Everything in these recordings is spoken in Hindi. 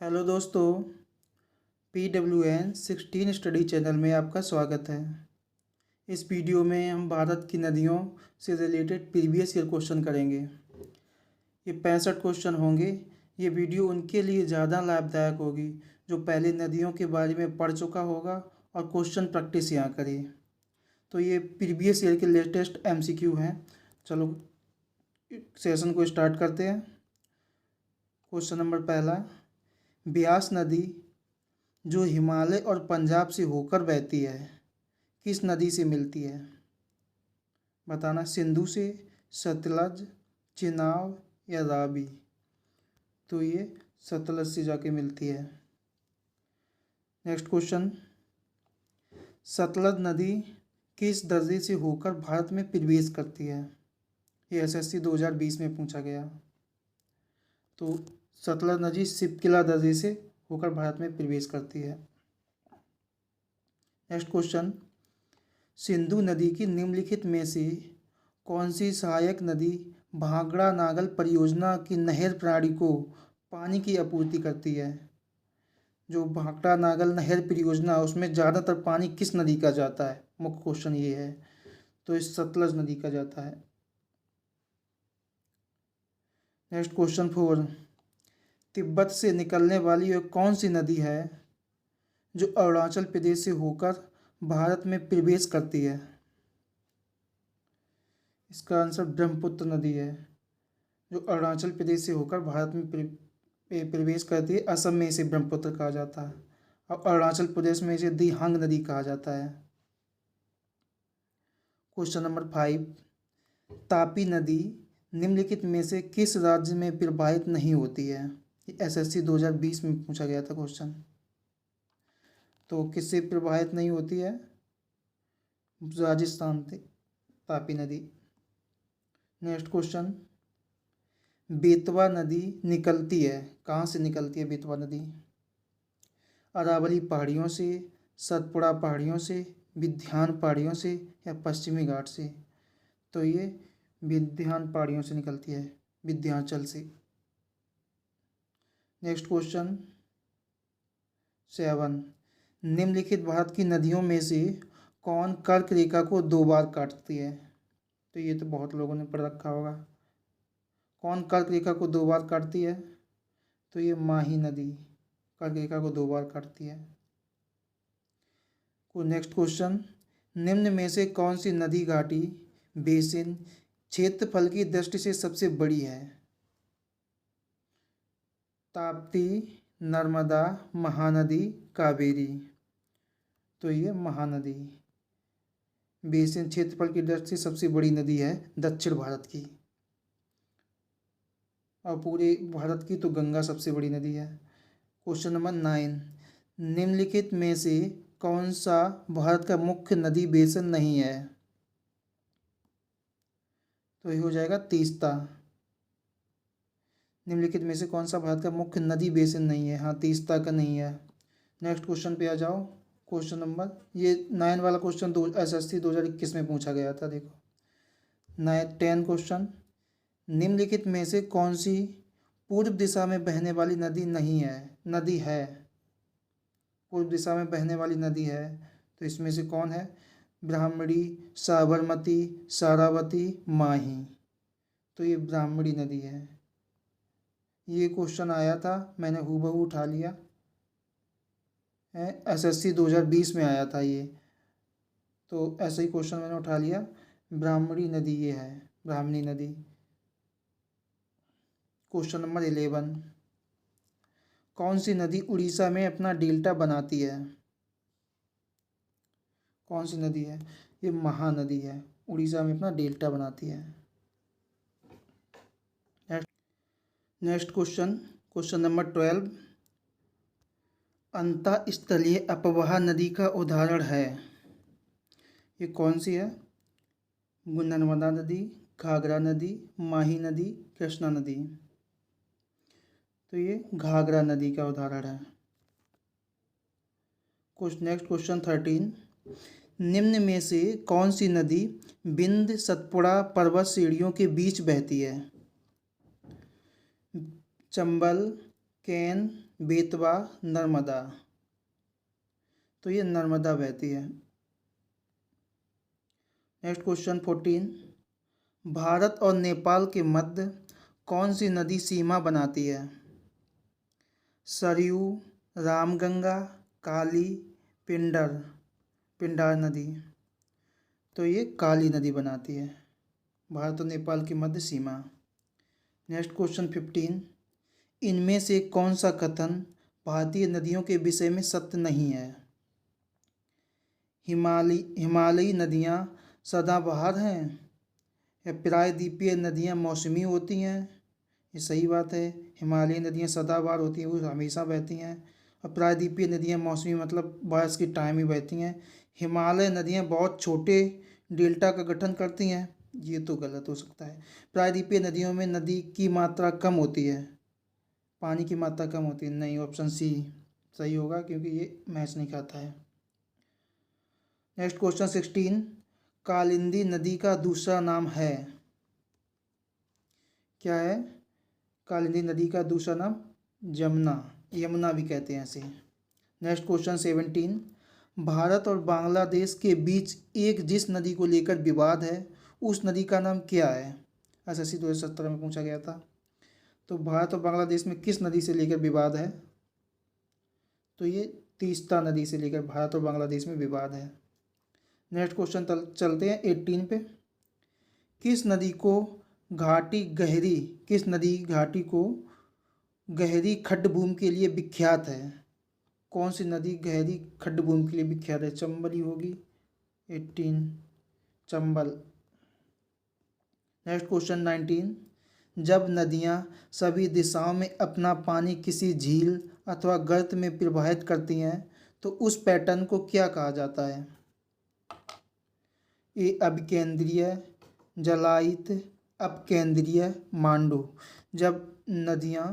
हेलो दोस्तों, PWN 16 स्टडी चैनल में आपका स्वागत है। इस वीडियो में हम भारत की नदियों से रिलेटेड प्रीवियस ईयर क्वेश्चन करेंगे। ये 65 क्वेश्चन होंगे। ये वीडियो उनके लिए ज़्यादा लाभदायक होगी जो पहले नदियों के बारे में पढ़ चुका होगा और क्वेश्चन प्रैक्टिस यहाँ करे। तो ये प्रीवियस ईयर के लेटेस्ट MCQ हैं। चलो सेशन को स्टार्ट करते हैं। क्वेश्चन नंबर पहला, ब्यास नदी जो हिमालय और पंजाब से होकर बहती है किस नदी से मिलती है? बताना। सिंधु से, सतलज, चिनाब या रावी। तो ये सतलज से जाके मिलती है। नेक्स्ट क्वेश्चन, सतलज नदी किस दर्रे से होकर भारत में प्रवेश करती है? ये SSC 2020 में पूछा गया। तो सतलज नदी शिपकिला दर्रे से होकर भारत में प्रवेश करती है। नेक्स्ट क्वेश्चन, सिंधु नदी की निम्नलिखित में से कौन सी सहायक नदी भाखड़ा नागल परियोजना की नहर प्रणाली को पानी की आपूर्ति करती है? जो भाखड़ा नागल नहर परियोजना उसमें ज़्यादातर पानी किस नदी का जाता है? मुख्य क्वेश्चन ये है। तो इस सतलज नदी का जाता है। नेक्स्ट क्वेश्चन 4, तिब्बत से निकलने वाली वह कौन सी नदी है जो अरुणाचल प्रदेश से होकर भारत में प्रवेश करती है? इसका आंसर ब्रह्मपुत्र नदी है जो अरुणाचल प्रदेश से होकर भारत में प्रवेश करती है। असम में इसे ब्रह्मपुत्र कहा जाता है और अरुणाचल प्रदेश में इसे दिहांग नदी कहा जाता है। क्वेश्चन नंबर 5, तापी नदी निम्नलिखित में से किस राज्य में प्रवाहित नहीं होती है? SSC 2020 में पूछा गया था क्वेश्चन। तो किससे प्रवाहित नहीं होती है? राजस्थान से तापी नदी। नेक्स्ट क्वेश्चन, बेतवा नदी निकलती है, कहाँ से निकलती है बेतवा नदी? अरावली पहाड़ियों से, सतपुड़ा पहाड़ियों से, विंध्याचल पहाड़ियों से या पश्चिमी घाट से? तो ये विंध्याचल पहाड़ियों से निकलती है, विंध्याचल से। नेक्स्ट क्वेश्चन 7, निम्नलिखित भारत की नदियों में से कौन कर्क रेखा को 2 बार काटती है? तो ये तो बहुत लोगों ने पढ़ रखा होगा। कौन कर्क रेखा को 2 बार काटती है? तो ये माही नदी कर्क रेखा को 2 बार काटती है। नेक्स्ट क्वेश्चन, निम्न में से कौन सी नदी घाटी बेसिन क्षेत्रफल की दृष्टि से सबसे बड़ी है? ताप्ती, नर्मदा, महानदी, कावेरी। तो ये महानदी बेसिन क्षेत्रफल की दृष्टि से सबसे बड़ी नदी है दक्षिण भारत की। और पूरे भारत की तो गंगा सबसे बड़ी नदी है। क्वेश्चन नंबर 9, निम्नलिखित में से कौन सा भारत का मुख्य नदी बेसिन नहीं है? तो ये हो जाएगा तीस्ता। निम्नलिखित में से कौन सा भारत का मुख्य नदी बेसिन नहीं है? हाँ, तीस्ता का नहीं है। नेक्स्ट क्वेश्चन पे आ जाओ। क्वेश्चन नंबर, ये 9 वाला क्वेश्चन SSC 2021 में पूछा गया था। देखो 10 क्वेश्चन, निम्नलिखित में से कौन सी पूर्व दिशा में बहने वाली नदी नहीं है? नदी है, पूर्व दिशा में बहने वाली नदी है। तो इसमें से कौन है? ब्राह्मणी, साबरमती, सारावती, माही। तो ये ब्राह्मणी नदी है। ये क्वेश्चन आया था, मैंने हूबहू उठा लिया है। SSC 2020 में आया था ये, तो ऐसा ही क्वेश्चन मैंने उठा लिया। ब्राह्मणी नदी ये है, ब्राह्मणी नदी। क्वेश्चन नंबर 11, कौन सी नदी उड़ीसा में अपना डेल्टा बनाती है? कौन सी नदी है? ये महानदी है, उड़ीसा में अपना डेल्टा बनाती है। नेक्स्ट क्वेश्चन, क्वेश्चन नंबर 12, अंतःस्थलीय अपवाह नदी का उदाहरण है। ये कौन सी है? नर्मदा नदी, घाघरा नदी, माही नदी, कृष्णा नदी। तो ये घाघरा नदी का उदाहरण है। नेक्स्ट क्वेश्चन 13, निम्न में से कौन सी नदी विंध्य सतपुड़ा पर्वत श्रेणियों के बीच बहती है? चंबल, केन, बेतवा, नर्मदा। तो ये नर्मदा बहती है। नेक्स्ट क्वेश्चन 14, भारत और नेपाल के मध्य कौन सी नदी सीमा बनाती है? सरयू, रामगंगा, काली, पिंडार नदी। तो ये काली नदी बनाती है भारत और नेपाल की मध्य सीमा। नेक्स्ट क्वेश्चन 15, इनमें से कौन सा कथन भारतीय नदियों के विषय में सत्य नहीं है? हिमालयी नदियाँ सदाबहार हैं, या प्रायद्वीपीय नदियाँ मौसमी होती हैं? ये सही बात है। हिमालयी नदियाँ सदाबहार होती हैं, वो हमेशा बहती हैं। और प्रायद्वीपीय नदियाँ मौसमी मतलब बारिश के टाइम ही बहती हैं। हिमालय नदियाँ बहुत छोटे डेल्टा का गठन करती हैं, ये तो गलत हो सकता है। प्रायद्वीपीय नदियों में नदी की मात्रा कम होती है, पानी की मात्रा कम होती है। नहीं, ऑप्शन सी सही होगा क्योंकि ये मैच नहीं खाता है। नेक्स्ट क्वेश्चन 16, कालिंदी नदी का दूसरा नाम है? क्या है कालिंदी नदी का दूसरा नाम? यमुना भी कहते हैं इसे। नेक्स्ट क्वेश्चन 17, भारत और बांग्लादेश के बीच एक जिस नदी को लेकर विवाद है उस नदी का नाम क्या है? एसएससी 2017 में पूछा गया था। तो भारत और बांग्लादेश में किस नदी से लेकर विवाद है? तो ये तीस्ता नदी से लेकर भारत और बांग्लादेश में विवाद है। नेक्स्ट क्वेश्चन चलते हैं 18 पे। किस नदी घाटी को गहरी खड्डभूमि के लिए विख्यात है? कौन सी नदी गहरी खड्डभूमि के लिए विख्यात है? चंबल ही होगी। 18 चंबल। नेक्स्ट क्वेश्चन 19, जब नदियाँ सभी दिशाओं में अपना पानी किसी झील अथवा गर्त में प्रवाहित करती हैं तो उस पैटर्न को क्या कहा जाता है? ए अभिकेंद्रीय, जलायित, अपकेंद्रीय, मांडू। जब नदियाँ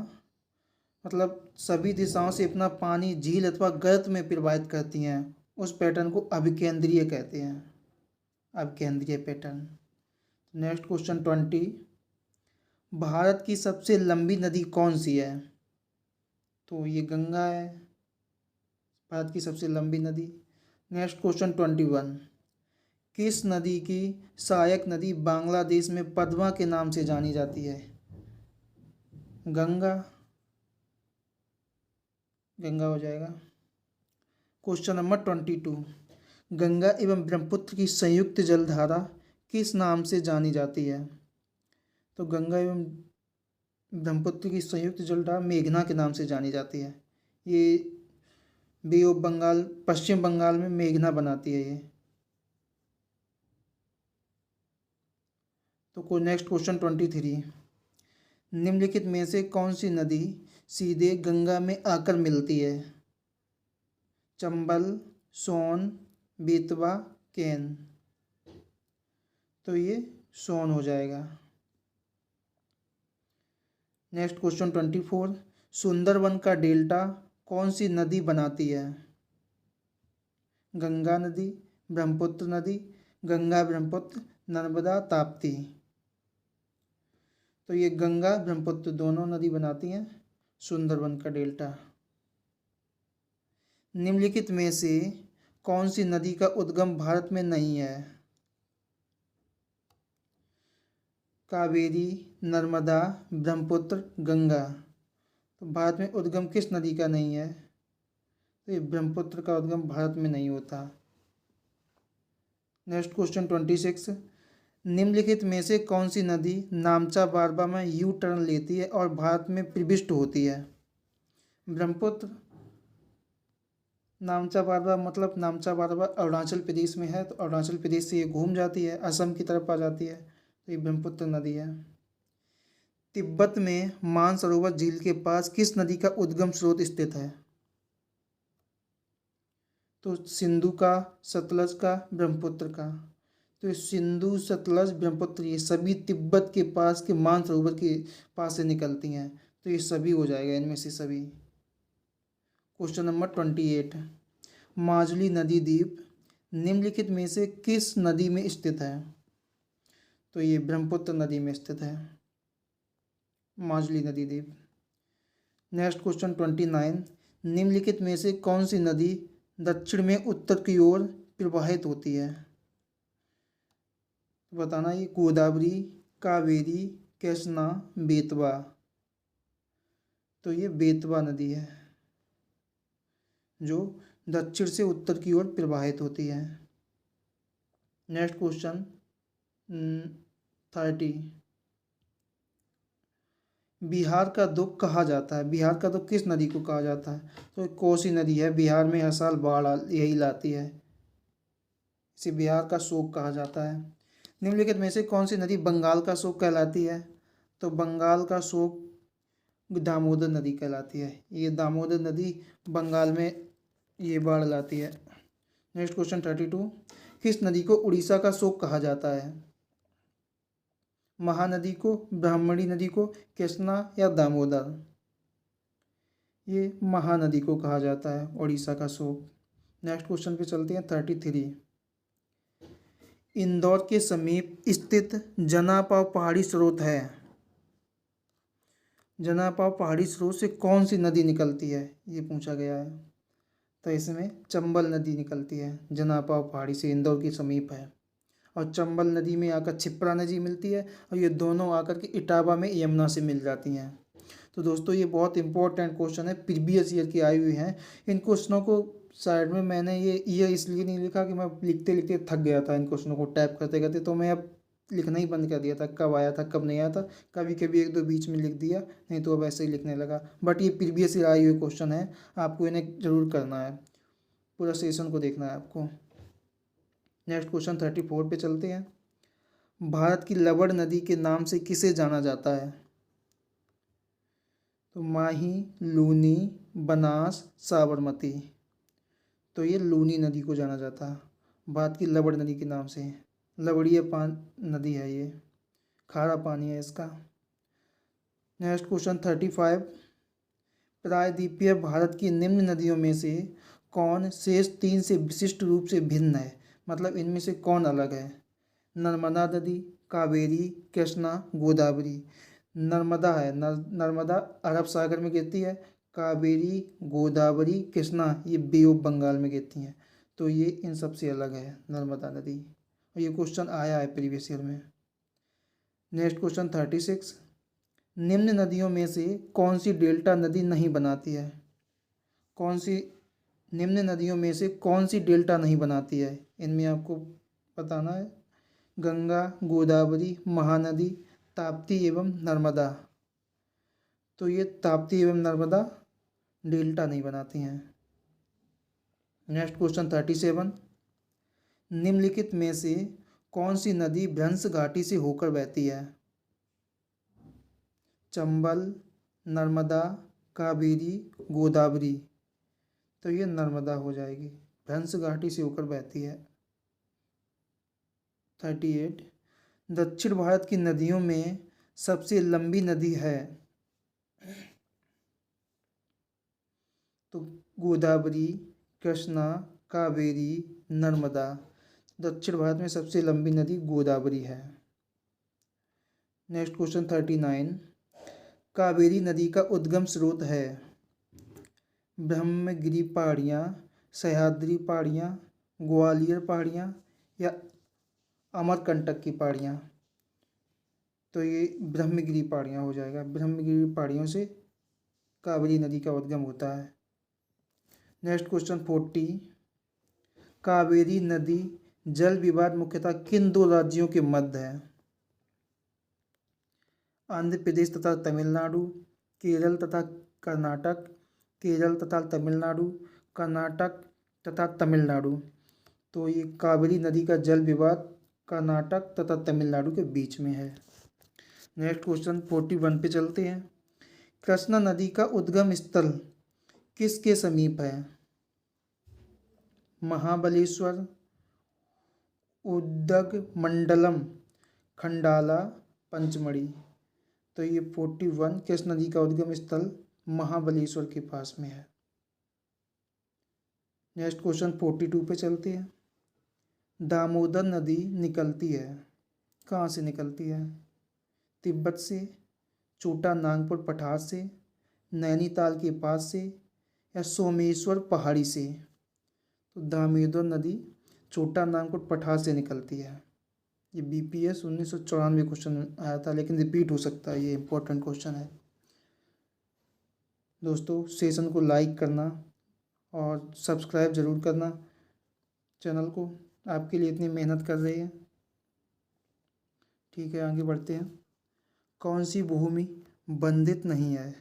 मतलब सभी दिशाओं से अपना पानी झील अथवा गर्त में प्रवाहित करती हैं उस पैटर्न को अभिकेंद्रीय कहते हैं, अभिकेंद्रीय पैटर्न। नेक्स्ट क्वेश्चन 20, भारत की सबसे लंबी नदी कौन सी है? तो ये गंगा है, भारत की सबसे लंबी नदी। नेक्स्ट क्वेश्चन 21, किस नदी की सहायक नदी बांग्लादेश में पद्मा के नाम से जानी जाती है? गंगा हो जाएगा। क्वेश्चन नंबर 22, गंगा एवं ब्रह्मपुत्र की संयुक्त जलधारा किस नाम से जानी जाती है? तो गंगा एवं ब्रह्मपुत्र की संयुक्त जलधारा मेघना के नाम से जानी जाती है। ये बे ऑफ बंगाल, पश्चिम बंगाल में मेघना बनाती है ये। तो नेक्स्ट क्वेश्चन 23, निम्नलिखित में से कौन सी नदी सीधे गंगा में आकर मिलती है? चंबल, सोन, बेतवा, केन। तो ये सोन हो जाएगा। नेक्स्ट क्वेश्चन 24, सुंदरवन का डेल्टा कौन सी नदी बनाती है? गंगा नदी, ब्रह्मपुत्र नदी, गंगा ब्रह्मपुत्र, नर्मदा ताप्ती। तो ये गंगा ब्रह्मपुत्र दोनों नदी बनाती हैं सुंदरवन का डेल्टा। निम्नलिखित में से कौन सी नदी का उद्गम भारत में नहीं है? कावेरी, नर्मदा, ब्रह्मपुत्र, गंगा। तो भारत में उद्गम किस नदी का नहीं है? तो ये ब्रह्मपुत्र का उद्गम भारत में नहीं होता। नेक्स्ट क्वेश्चन 26, निम्नलिखित में से कौन सी नदी नामचा बारबा में यू टर्न लेती है और भारत में प्रविष्ट होती है? ब्रह्मपुत्र। नामचा बारबा मतलब नामचा बारबा अरुणाचल प्रदेश में है, तो अरुणाचल प्रदेश से ये घूम जाती है, असम की तरफ आ जाती है, तो ये ब्रह्मपुत्र नदी है। तिब्बत में मानसरोवर झील के पास किस नदी का उद्गम स्रोत स्थित है? तो सिंधु का, सतलज का, ब्रह्मपुत्र का। तो सिंधु, सतलज, ब्रह्मपुत्र ये सभी तिब्बत के पास के मानसरोवर के पास से निकलती हैं, तो ये सभी हो जाएगा इनमें से सभी। क्वेश्चन नंबर 28, माजुली नदी द्वीप निम्नलिखित में से किस नदी में स्थित है? तो ये ब्रह्मपुत्र नदी में स्थित है माजुली नदी द्वीप। नेक्स्ट क्वेश्चन 29, निम्नलिखित में से कौन सी नदी दक्षिण में उत्तर की ओर प्रवाहित होती है? बताना, ये गोदावरी, कावेरी, कृष्णा, बेतवा। तो ये बेतवा नदी है जो दक्षिण से उत्तर की ओर प्रवाहित होती है। नेक्स्ट क्वेश्चन 30, बिहार का दुख कहा जाता है? बिहार का दुख किस नदी को कहा जाता है? तो कोसी नदी है। बिहार में हर साल बाढ़ यही लाती है, इसे बिहार का शोक कहा जाता है। निम्नलिखित में से कौन सी नदी बंगाल का शोक कहलाती है? तो बंगाल का शोक दामोदर नदी कहलाती है। ये दामोदर नदी बंगाल में ये बाढ़ लाती है। नेक्स्ट क्वेश्चन 32, किस नदी को उड़ीसा का शोक कहा जाता है? महानदी को, ब्राह्मणी नदी को, कृष्णा या दामोदर? ये महानदी को कहा जाता है उड़ीसा का शोक। नेक्स्ट क्वेश्चन पे चलते हैं 33, इंदौर के समीप स्थित जनापाव पहाड़ी स्रोत है। जनापाव पहाड़ी स्रोत से कौन सी नदी निकलती है, ये पूछा गया है। तो इसमें चंबल नदी निकलती है, जनापाव पहाड़ी से, इंदौर के समीप है। और चंबल नदी में आकर छिप्रा नदी मिलती है और ये दोनों आकर के इटावा में यमुना से मिल जाती हैं। तो दोस्तों ये बहुत इंपॉर्टेंट क्वेश्चन है, प्रीवियस ईयर की आई हुई हैं। इन क्वेश्चनों को साइड में मैंने ये ईयर इसलिए नहीं लिखा कि मैं लिखते लिखते थक गया था इन क्वेश्चनों को टाइप करते करते, तो मैं अब लिखना ही बंद कर दिया था। कब आया था कब नहीं आया था, कभी कभी एक दो बीच में लिख दिया, नहीं तो अब ऐसे ही लिखने लगा। बट ये प्रीवियस ईयर आई हुई क्वेश्चन है, आपको इन्हें जरूर करना है, पूरा सेशन को देखना है आपको। नेक्स्ट क्वेश्चन 34 पे चलते हैं, भारत की लवण नदी के नाम से किसे जाना जाता है? तो माही, लूनी, बनास, साबरमती। तो ये लूनी नदी को जाना जाता है भारत की लवण नदी के नाम से। लवणीय नदी है ये, खारा पानी है इसका। नेक्स्ट क्वेश्चन 35, प्रायद्वीपीय भारत की निम्न नदियों में से कौन शेष तीन से विशिष्ट रूप से भिन्न है? मतलब इनमें से कौन अलग है? नर्मदा नदी, कावेरी, कृष्णा, गोदावरी। नर्मदा है, नर्मदा अरब सागर में गिरती है। कावेरी, गोदावरी, कृष्णा ये बे ऑफ बंगाल में गिरती हैं। तो ये इन सबसे अलग है नर्मदा नदी, और ये क्वेश्चन आया है प्रीवियस ईयर में। नेक्स्ट क्वेश्चन 36, निम्न नदियों में से कौन सी डेल्टा नदी नहीं बनाती है? कौन सी निम्न नदियों में से कौन सी डेल्टा नहीं बनाती है? इनमें आपको बताना है, गंगा, गोदावरी, महानदी, ताप्ती एवं नर्मदा। तो ये ताप्ती एवं नर्मदा डेल्टा नहीं बनाती हैं। नेक्स्ट क्वेश्चन 37, निम्नलिखित में से कौन सी नदी भ्रंश घाटी से होकर बहती है? चंबल, नर्मदा, कावेरी, गोदावरी। तो ये नर्मदा हो जाएगी, भ्रंश घाटी से होकर बहती है। 38, दक्षिण भारत की नदियों में सबसे लंबी नदी है? तो गोदावरी, कृष्णा, कावेरी, नर्मदा। दक्षिण भारत में सबसे लंबी नदी गोदावरी है। नेक्स्ट क्वेश्चन 39, कावेरी नदी का उद्गम स्रोत है? ब्रह्मगिरी पहाड़ियाँ, सह्याद्री पहाड़ियाँ, ग्वालियर पहाड़ियाँ या अमरकंटक की पहाड़ियाँ? तो ये ब्रह्मगिरी पहाड़ियाँ हो जाएगा। ब्रह्मगिरी पहाड़ियों से कावेरी नदी का उद्गम होता है। नेक्स्ट क्वेश्चन 40, कावेरी नदी जल विवाद मुख्यतः किन दो राज्यों के मध्य है? आंध्र प्रदेश तथा तमिलनाडु, केरल तथा कर्नाटक, केरल तथा तमिलनाडु, कर्नाटक तथा तमिलनाडु। तो ये कावेरी नदी का जल विवाद कर्नाटक तथा तमिलनाडु के बीच में है। नेक्स्ट क्वेश्चन 41 पे चलते हैं, कृष्णा नदी का उद्गम स्थल किसके समीप है? महाबलेश्वर, उदगमंडलम, खंडाला, पंचमढ़ी। तो ये 41 कृष्णा नदी का उद्गम स्थल महाबलेश्वर के पास में है। नेक्स्ट क्वेश्चन 42 पे चलते हैं, दामोदर नदी निकलती है, कहाँ से निकलती है? तिब्बत से, छोटा नागपुर पठार से, नैनीताल के पास से या सोमेश्वर पहाड़ी से? तो दामोदर नदी छोटा नागपुर पठार से निकलती है। ये BPS 1994 क्वेश्चन आया था, लेकिन रिपीट हो सकता है, ये इम्पोर्टेंट क्वेश्चन है। दोस्तों, सेशन को लाइक करना और सब्सक्राइब ज़रूर करना चैनल को, आपके लिए इतनी मेहनत कर रही है। ठीक है, आगे बढ़ते हैं। कौन सी भूमि बंधित नहीं है?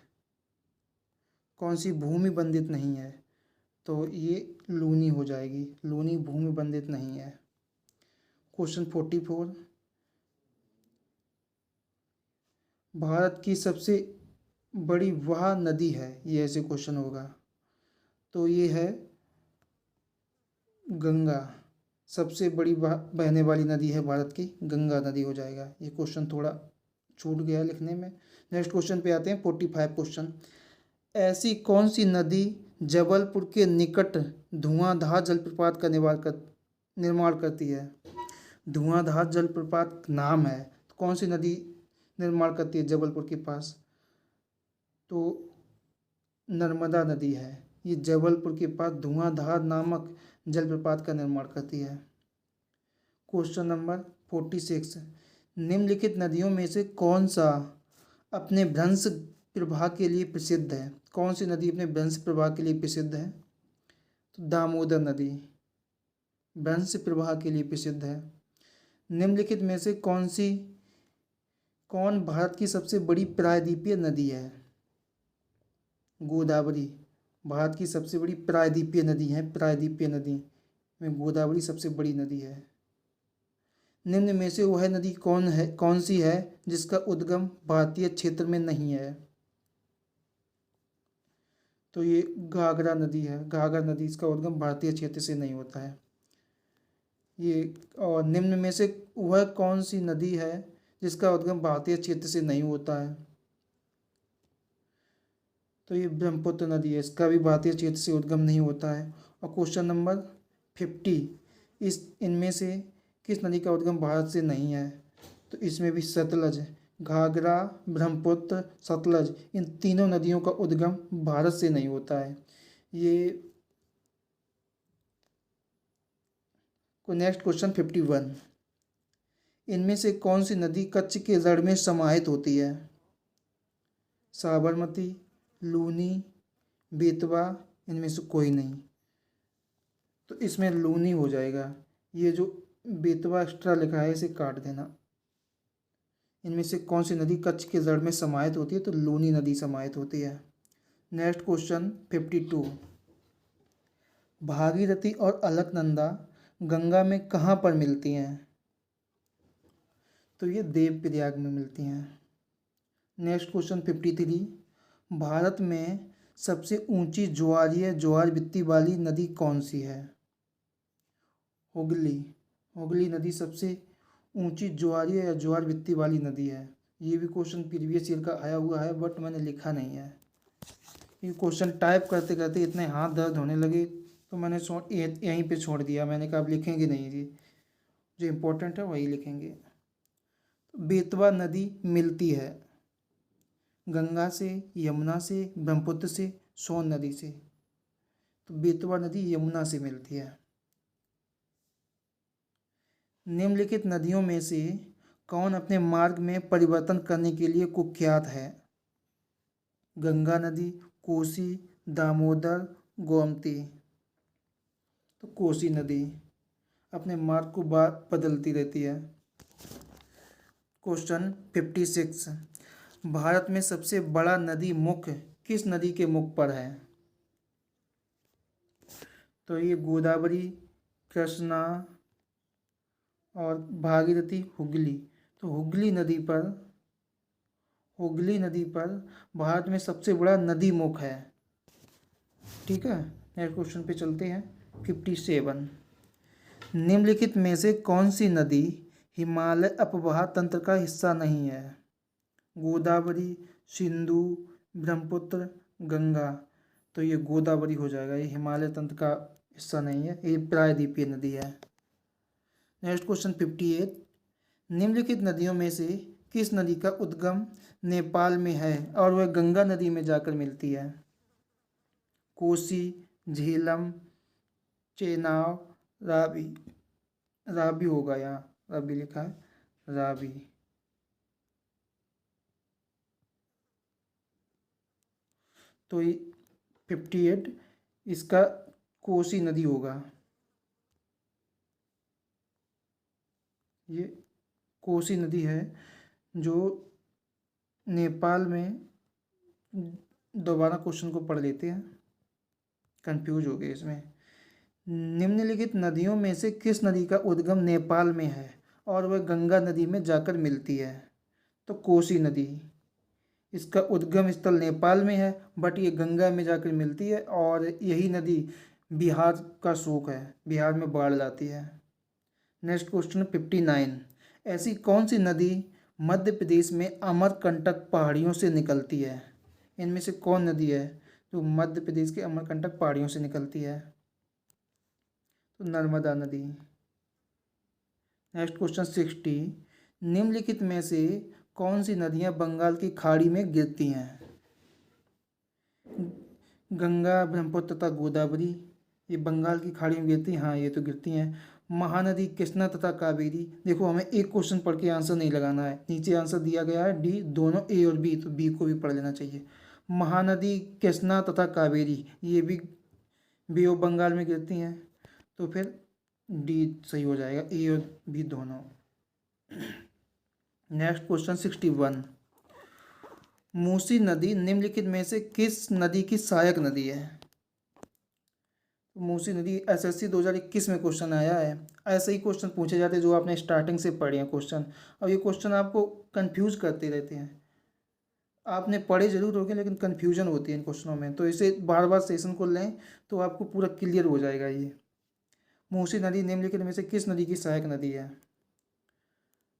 कौन सी भूमि बंधित नहीं है? तो ये लूनी हो जाएगी। लूनी भूमि बंधित नहीं है। क्वेश्चन 44, भारत की सबसे बड़ी वह नदी है, ये ऐसे क्वेश्चन होगा। तो ये है गंगा। सबसे बड़ी बहने वाली नदी है भारत की, गंगा नदी हो जाएगा। ये क्वेश्चन थोड़ा छूट गया लिखने में। नेक्स्ट क्वेश्चन पे आते हैं, 45 क्वेश्चन। ऐसी कौन सी नदी जबलपुर के निकट धुआंधार जलप्रपात का निर्माण करती है? धुआंधार जलप्रपात नाम है, तो कौन सी नदी निर्माण करती है जबलपुर के पास? तो नर्मदा नदी है। ये जबलपुर के पास धुआंधार नामक जलप्रपात का निर्माण करती है। क्वेश्चन नंबर 46, निम्नलिखित नदियों में से कौन सा अपने भ्रंश प्रवाह के लिए प्रसिद्ध है? कौन सी नदी अपने भ्रंश प्रवाह के लिए प्रसिद्ध है? तो दामोदर नदी भ्रंश प्रवाह के लिए प्रसिद्ध है। निम्नलिखित में से कौन भारत की सबसे बड़ी प्रायद्वीपीय नदी है? गोदावरी भारत की सबसे बड़ी प्रायद्वीपीय नदी है। प्रायद्वीपीय नदी में गोदावरी सबसे बड़ी नदी है। निम्न में से वह नदी कौन सी है जिसका उद्गम भारतीय क्षेत्र में नहीं है? तो ये घाघरा नदी है। घाघरा नदी, इसका उद्गम भारतीय क्षेत्र से नहीं होता है ये। और निम्न में से वह कौन सी नदी है जिसका उद्गम भारतीय क्षेत्र से नहीं होता है? तो ये ब्रह्मपुत्र नदी है, इसका भी भारतीय क्षेत्र से उद्गम नहीं होता है। और क्वेश्चन नंबर 50, इनमें से किस नदी का उद्गम भारत से नहीं है? तो इसमें भी सतलज है। घाघरा, ब्रह्मपुत्र, सतलज, इन तीनों नदियों का उद्गम भारत से नहीं होता है। ये नेक्स्ट क्वेश्चन 51, इनमें से कौन सी नदी कच्छ के रण में समाहित होती है? साबरमती, लूनी, बेतवा, इनमें से कोई नहीं। तो इसमें लूनी हो जाएगा। ये जो बेतवा एक्स्ट्रा लिखा है इसे काट देना। इनमें से कौन सी नदी कच्छ के जड़ में समाहित होती है? तो लूनी नदी समाहित होती है। नेक्स्ट क्वेश्चन 52, भागीरथी और अलकनंदा गंगा में कहाँ पर मिलती हैं? तो ये देवप्रयाग में मिलती हैं। नेक्स्ट क्वेश्चन 53, भारत में सबसे ऊंची ज्वार वित्ती वाली नदी कौन सी है? हुगली। हुगली नदी सबसे ऊंची ज्वार वित्ती वाली नदी है। ये भी क्वेश्चन प्रीवियस ईयर का आया हुआ है, बट मैंने लिखा नहीं है। ये क्वेश्चन टाइप करते करते इतने हाथ दर्द होने लगे तो मैंने यहीं पे छोड़ दिया। मैंने कहा अब लिखेंगे नहीं जी, जो इम्पोर्टेंट है वही लिखेंगे। बेतवा नदी मिलती है गंगा से, यमुना से, ब्रह्मपुत्र से, सोन नदी से। तो बेतवा नदी यमुना से मिलती है। निम्नलिखित नदियों में से कौन अपने मार्ग में परिवर्तन करने के लिए कुख्यात है? गंगा नदी, कोसी, दामोदर, गोमती। तो कोसी नदी अपने मार्ग को बदलती रहती है। क्वेश्चन 56, भारत में सबसे बड़ा नदी मुख किस नदी के मुख पर है? तो ये गोदावरी, कृष्णा और भागीरथी, हुगली। तो हुगली नदी पर भारत में सबसे बड़ा नदी मुख है। ठीक है, नेक्स्ट क्वेश्चन पे चलते हैं। 57, निम्नलिखित में से कौन सी नदी हिमालय अपवाह तंत्र का हिस्सा नहीं है? गोदावरी, सिंधु, ब्रह्मपुत्र, गंगा। तो ये गोदावरी हो जाएगा, ये हिमालय तंत्र का हिस्सा नहीं है, ये प्रायद्वीपीय नदी है। नेक्स्ट क्वेश्चन 58, निम्नलिखित नदियों में से किस नदी का उद्गम नेपाल में है और वह गंगा नदी में जाकर मिलती है? कोसी, झेलम, चेनाब, रावी। रावी होगा, यहाँ रावी लिखा है, रावी। तो ये 58 इसका कोसी नदी होगा। ये कोसी नदी है जो नेपाल में। दोबारा क्वेश्चन को पढ़ लेते हैं, कंफ्यूज हो गए इसमें। निम्नलिखित नदियों में से किस नदी का उद्गम नेपाल में है और वह गंगा नदी में जाकर मिलती है? तो कोसी नदी, इसका उद्गम स्थल नेपाल में है बट ये गंगा में जाकर मिलती है और यही नदी बिहार का शोक है, बिहार में बाढ़ लाती है। नेक्स्ट क्वेश्चन 59, ऐसी कौन सी नदी मध्य प्रदेश में अमरकंटक पहाड़ियों से निकलती है? इनमें से कौन नदी है जो मध्य प्रदेश के अमरकंटक पहाड़ियों से निकलती है? तो नर्मदा नदी। नेक्स्ट क्वेश्चन 60, निम्नलिखित में से कौन सी नदियां बंगाल की खाड़ी में गिरती हैं? गंगा, ब्रह्मपुत्र तथा गोदावरी ये बंगाल की खाड़ी में गिरती हैं। हाँ, ये तो गिरती हैं। महानदी कृष्णा तथा कावेरी। देखो, हमें एक क्वेश्चन पढ़ के आंसर नहीं लगाना है, नीचे आंसर दिया गया है डी, दोनों ए और बी, तो बी को भी पढ़ लेना चाहिए। महानदी कृष्णा तथा कावेरी ये भी बे ऑफ बंगाल में गिरती हैं, तो फिर डी सही हो जाएगा, ए और बी दोनों। नेक्स्ट क्वेश्चन 61, मूसी नदी निम्नलिखित में से किस नदी की सहायक नदी है? मूसी नदी एसएससी 2021 में क्वेश्चन आया है। ऐसे ही क्वेश्चन पूछे जाते हैं जो आपने स्टार्टिंग से पढ़े हैं क्वेश्चन, और ये क्वेश्चन आपको कंफ्यूज करते रहते हैं। आपने पढ़े जरूर होंगे लेकिन कंफ्यूजन होती है इन क्वेश्चनों में, तो इसे बार बार सेशन को लें तो आपको पूरा क्लियर हो जाएगा। ये मूसी नदी निम्नलिखित में से किस नदी की सहायक नदी है?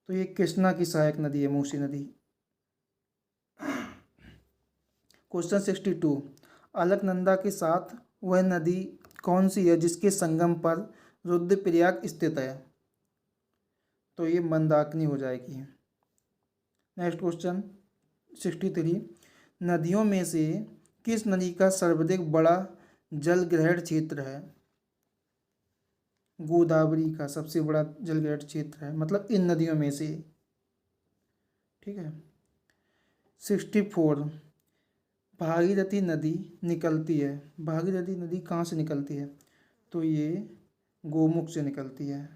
तो ये कृष्णा की सहायक नदी है मूसी नदी। क्वेश्चन 62, अलकनंदा के साथ वह नदी कौन सी है जिसके संगम पर रुद्रप्रयाग स्थित है? तो ये मंदाकिनी हो जाएगी। नेक्स्ट क्वेश्चन 63, नदियों में से किस नदी का सर्वाधिक बड़ा जल ग्रहण क्षेत्र है? गोदावरी का सबसे बड़ा जल ग्रहण क्षेत्र है, मतलब इन नदियों में से। ठीक है। 64, भागीरथी नदी निकलती है। भागीरथी नदी कहाँ से निकलती है? तो ये गोमुख से निकलती है,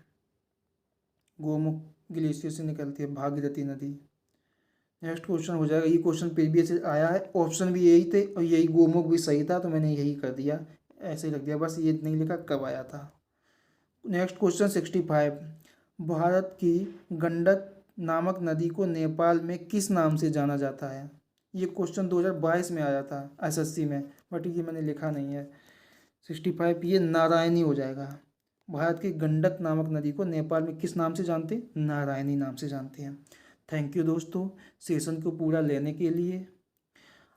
गोमुख ग्लेशियर से निकलती है भागीरथी नदी। नेक्स्ट क्वेश्चन हो जाएगा, ये क्वेश्चन प्रीवियस आया है, ऑप्शन भी यही थे और यही गोमुख भी सही था, तो मैंने यही कर दिया, ऐसे ही रख दिया, बस ये नहीं लिखा कब आया था। नेक्स्ट क्वेश्चन 65, भारत की गंडक नामक नदी को नेपाल में किस नाम से जाना जाता है? ये क्वेश्चन 2022 में आया था एसएससी में, बट ये मैंने लिखा नहीं है। 65 ये नारायणी हो जाएगा। भारत की गंडक नामक नदी को नेपाल में किस नाम से जानते हैं? नारायणी नाम से जानते हैं। थैंक यू दोस्तों सेशन को पूरा लेने के लिए।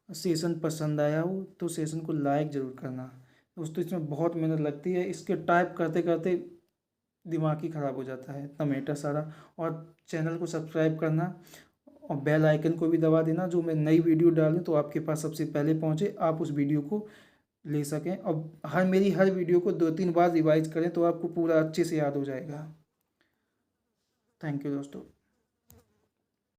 सेशन पसंद आया हो तो सेशन को लाइक ज़रूर करना दोस्तों, इसमें बहुत मेहनत लगती है, इसके टाइप करते करते दिमाग ही ख़राब हो जाता है, इतना मेटर सारा। और चैनल को सब्सक्राइब करना और बेल आइकन को भी दबा देना, जो मैं नई वीडियो डालूँ तो आपके पास सबसे पहले पहुँचे, आप उस वीडियो को ले सकें। और मेरी हर वीडियो को 2-3 बार रिवाइज करें तो आपको पूरा अच्छे से याद हो जाएगा। थैंक यू दोस्तों।